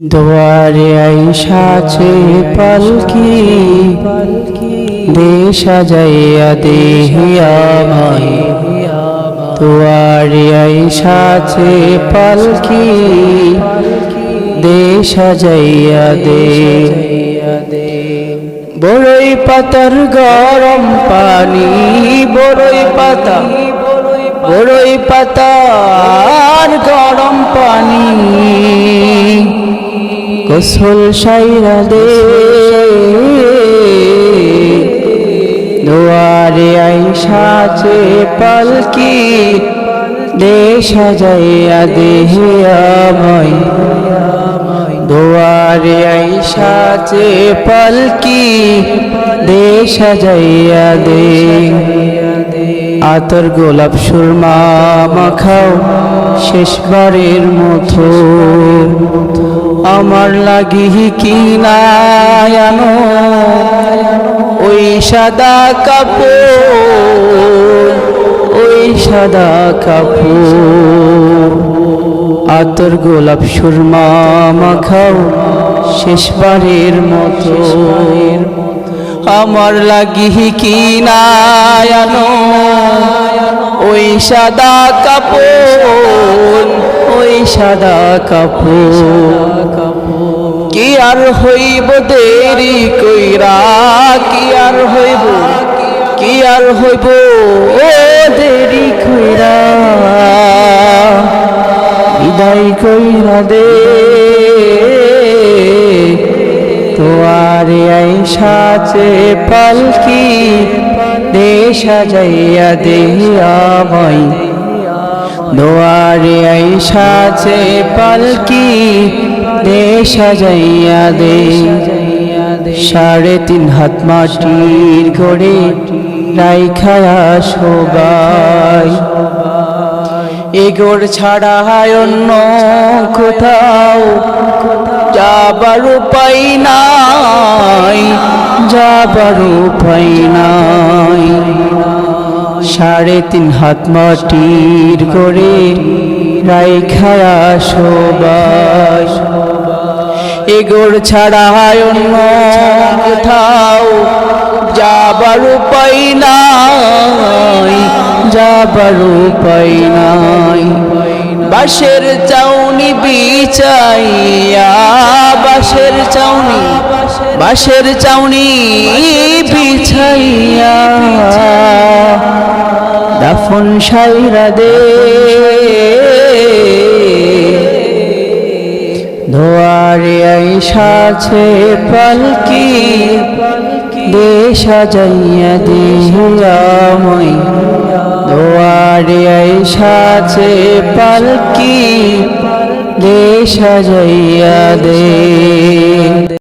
দুয়ারে আইসাছে পালকি দে সাজাইয়া দেহিয়া মাই। দুয়ারে আইসাছে পালকি দে সাজাইয়া দে। বড়ই পাতার গরম পানি, বড়ই পাতা, বড়ই পাতার গরম পানি গোসল সাইরা দে। দুয়ারে আইসাছে পালকি দে সাজাইয়া দেহিয়া মাই। দুয়ারে আইসাছে পালকি দে সাজাইয়া দে। আতর গোলাপ সুরমা মাখাও শেষবারের মতো, আমার লাগি কিনায় আনো ওই সাদা কাপড়, ওই সাদা কাপড়। আতর গোলাপ সুরমা মাখাও শেষবারের মতো, আমার লাগি কিনায় আনো ওই সাদা কাপড়, ওই সাদা কাপড়। কি আর হইব দেরি কইরা, কি আর হইব, কি আর হইব ও দেরি কইরা, বিদায় কইরা দে। দুয়ারে আইসাছে পালকি দে সাজাইয়া দেহিয়া মাই। দুয়ারে আইসাছে পালকি দে সাজাইয়া দে। 3.5 হাত মাটির গড়ে রাইখায়া সবাই, এ গোড় ছাড়া অন্য কোথাও যাবার উপায় নাই, যাবার উপায় নাই। 3.5 হাত মাটির গড়ে রাইখায়া সবাই, এ গোড় ছাড়া অন্য কোথাও যাবার উপায় নাই, যাবার উপায় নাই। বাঁশের চাউনি বিছাইয়া, বাঁশের চাউনি, বাঁশের চাউনি বিছাইয়া দাফন সাইরা দে। দুয়ারে আইসাছে পালকি দে সাজাইয়া দেহিয়া মাই। দুয়ারে আইসাছে পালকি দে সাজাইয়া দে।